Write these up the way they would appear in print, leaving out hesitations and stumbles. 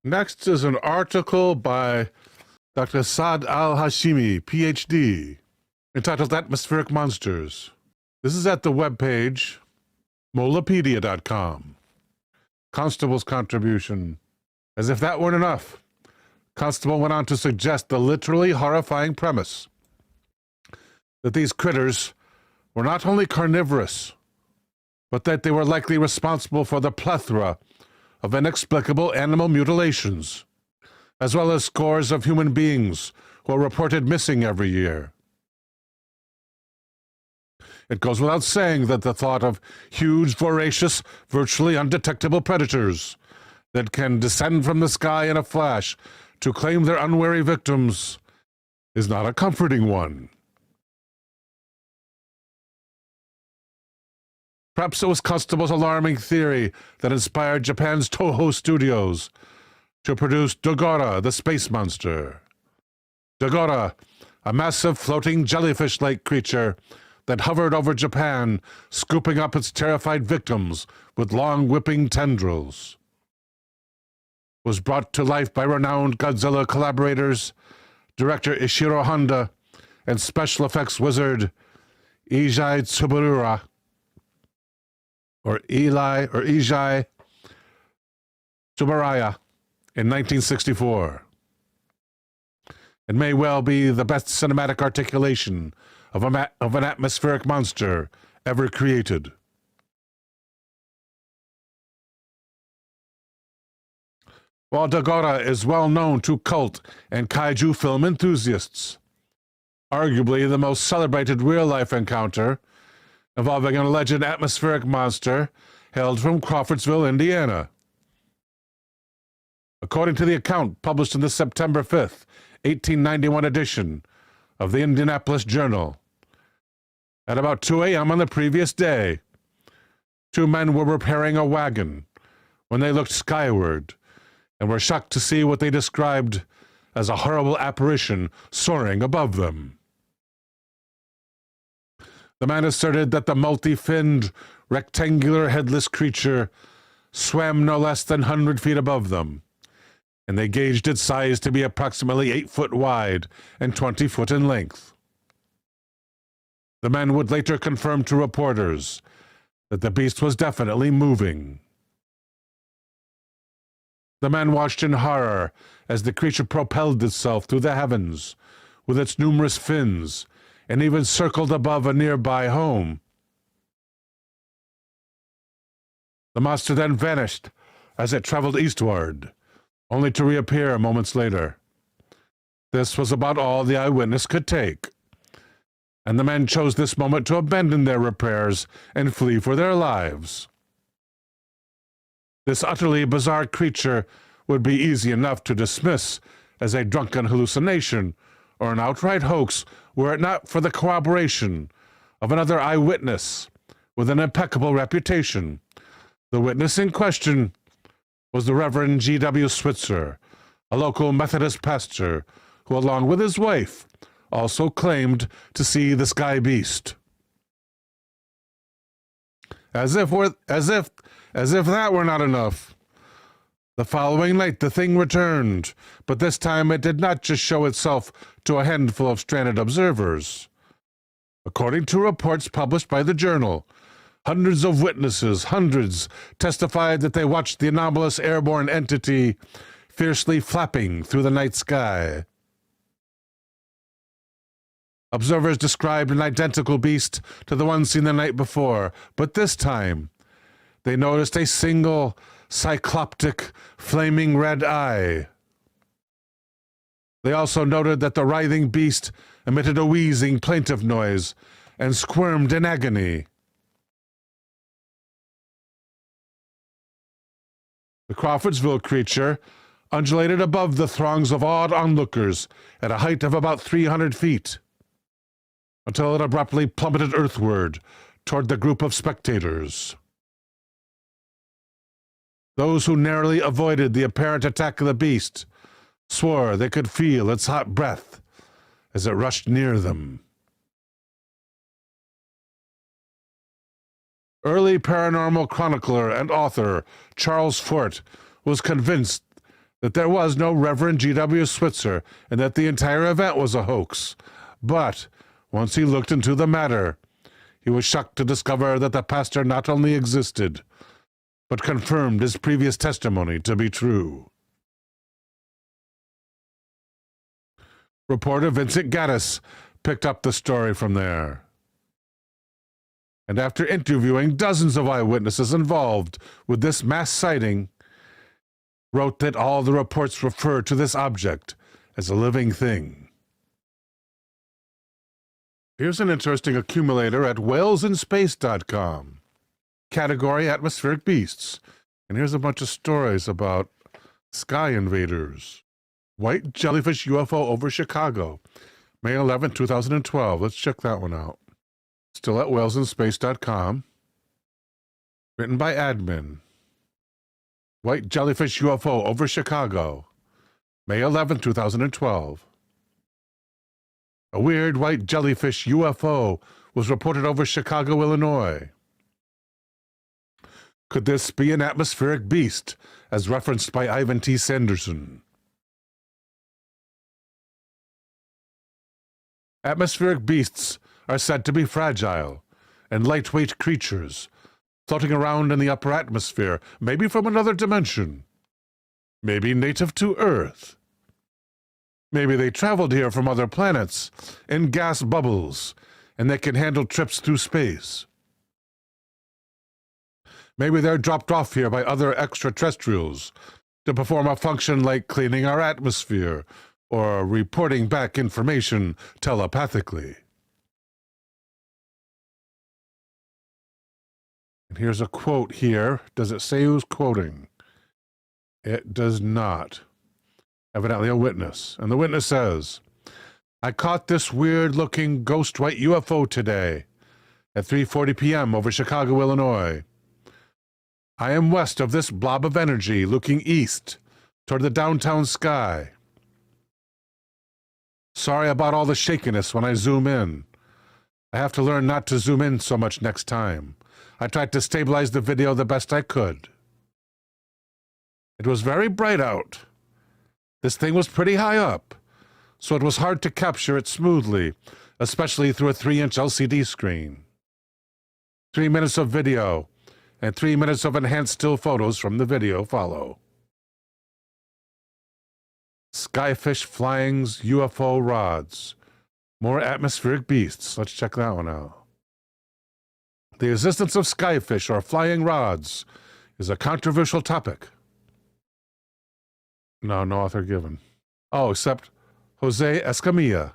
Next is an article by Dr. Saad Al-Hashimi, PhD, entitled Atmospheric Monsters. This is at the webpage molapedia.com. Constable's contribution. As if that weren't enough, Constable went on to suggest the literally horrifying premise that these critters were not only carnivorous, but that they were likely responsible for the plethora of inexplicable animal mutilations, as well as scores of human beings who are reported missing every year. It goes without saying that the thought of huge, voracious, virtually undetectable predators that can descend from the sky in a flash to claim their unwary victims is not a comforting one. Perhaps it was Constable's alarming theory that inspired Japan's Toho Studios to produce Dogora, the space monster. Dogora, a massive floating jellyfish-like creature that hovered over Japan, scooping up its terrified victims with long whipping tendrils, was brought to life by renowned Godzilla collaborators, director Ishiro Honda, and special effects wizard Ijai Tsuburura, or Ijai Tsuburaya, in 1964. It may well be the best cinematic articulation of an atmospheric monster ever created. While Dogora is well known to cult and kaiju film enthusiasts, arguably the most celebrated real-life encounter involving an alleged atmospheric monster hailed from Crawfordsville, Indiana. According to the account published in the September 5th, 1891 edition of the Indianapolis Journal, at about 2 a.m. on the previous day, two men were repairing a wagon when they looked skyward and were shocked to see what they described as a horrible apparition soaring above them. The man asserted that the multi-finned, rectangular headless creature swam no less than 100 feet above them, and they gauged its size to be approximately 8 foot wide and 20 foot in length. The men would later confirm to reporters that the beast was definitely moving. The men watched in horror as the creature propelled itself through the heavens with its numerous fins and even circled above a nearby home. The monster then vanished as it traveled eastward, only to reappear moments later. This was about all the eyewitness could take, and the men chose this moment to abandon their repairs and flee for their lives. This utterly bizarre creature would be easy enough to dismiss as a drunken hallucination or an outright hoax were it not for the corroboration of another eyewitness with an impeccable reputation. The witness in question was the Reverend G.W. Switzer, a local Methodist pastor who, along with his wife, also claimed to see the sky beast. As if that were not enough, the following night the thing returned, but this time it did not just show itself to a handful of stranded observers. According to reports published by the Journal, hundreds of witnesses, testified that they watched the anomalous airborne entity fiercely flapping through the night sky. Observers described an identical beast to the one seen the night before, but this time they noticed a single cycloptic, flaming red eye. They also noted that the writhing beast emitted a wheezing, plaintive noise and squirmed in agony. The Crawfordsville creature undulated above the throngs of awed onlookers at a height of about 300 feet, until it abruptly plummeted earthward toward the group of spectators. Those who narrowly avoided the apparent attack of the beast swore they could feel its hot breath as it rushed near them. Early paranormal chronicler and author Charles Fort was convinced that there was no Reverend G.W. Switzer and that the entire event was a hoax. But once he looked into the matter, he was shocked to discover that the pastor not only existed, but confirmed his previous testimony to be true. Reporter Vincent Gaddis picked up the story from there. And after interviewing dozens of eyewitnesses involved with this mass sighting, wrote that all the reports refer to this object as a living thing. Here's an interesting accumulator at whalesinspace.com. Category Atmospheric Beasts. And here's a bunch of stories about sky invaders. White jellyfish UFO over Chicago, May 11, 2012. Let's check that one out. Still at whalesinspace.com. Written by admin. White jellyfish UFO over Chicago, May 11, 2012. A weird white jellyfish UFO was reported over Chicago, Illinois. Could this be an atmospheric beast, as referenced by Ivan T. Sanderson? Atmospheric beasts are said to be fragile and lightweight creatures, floating around in the upper atmosphere, maybe from another dimension, maybe native to Earth. Maybe they traveled here from other planets in gas bubbles, and they can handle trips through space. Maybe they're dropped off here by other extraterrestrials to perform a function like cleaning our atmosphere or reporting back information telepathically. And here's a quote here. Does it say who's quoting? It does not. Evidently a witness. And the witness says, I caught this weird-looking ghost white UFO today at 3:40 p.m. over Chicago, Illinois. I am west of this blob of energy looking east toward the downtown sky. Sorry about all the shakiness when I zoom in. I have to learn not to zoom in so much next time. I tried to stabilize the video the best I could. It was very bright out. This thing was pretty high up, so it was hard to capture it smoothly, especially through a 3-inch LCD screen. 3 minutes of video and 3 minutes of enhanced still photos from the video follow. Skyfish flying's UFO rods. More atmospheric beasts. Let's check that one out. The existence of skyfish or flying rods is a controversial topic. No author given. Oh, except Jose Escamilla.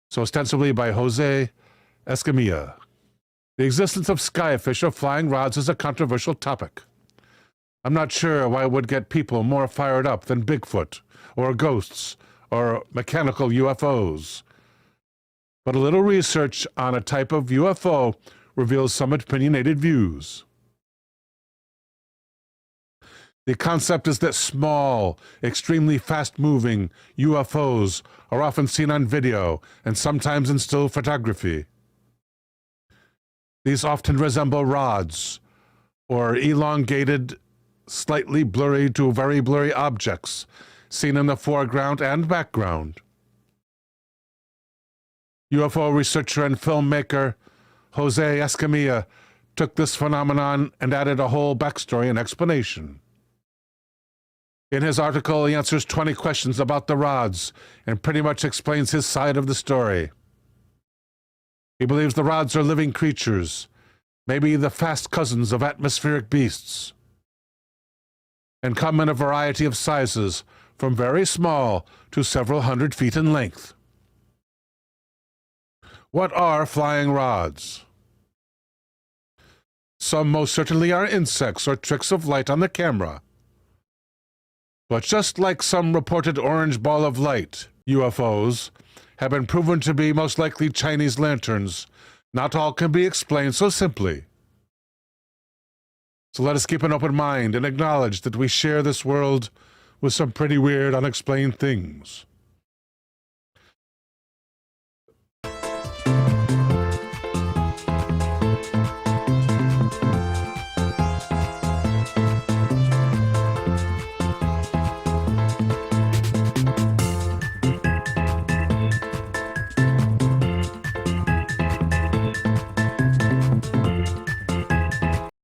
So ostensibly by Jose Escamilla. The existence of skyfish or flying rods is a controversial topic. I'm not sure why it would get people more fired up than Bigfoot, or ghosts, or mechanical UFOs. But a little research on a type of UFO reveals some opinionated views. The concept is that small, extremely fast-moving UFOs are often seen on video and sometimes in still photography. These often resemble rods, or elongated, slightly blurry to very blurry objects seen in the foreground and background. UFO researcher and filmmaker Jose Escamilla took this phenomenon and added a whole backstory and explanation. In his article, he answers 20 questions about the rods and pretty much explains his side of the story. He believes the rods are living creatures, maybe the fast cousins of atmospheric beasts, and come in a variety of sizes, from very small to several hundred feet in length. What are flying rods? Some most certainly are insects or tricks of light on the camera. But just like some reported orange ball of light, UFOs, have been proven to be most likely Chinese lanterns, not all can be explained so simply. So let us keep an open mind and acknowledge that we share this world with some pretty weird, unexplained things.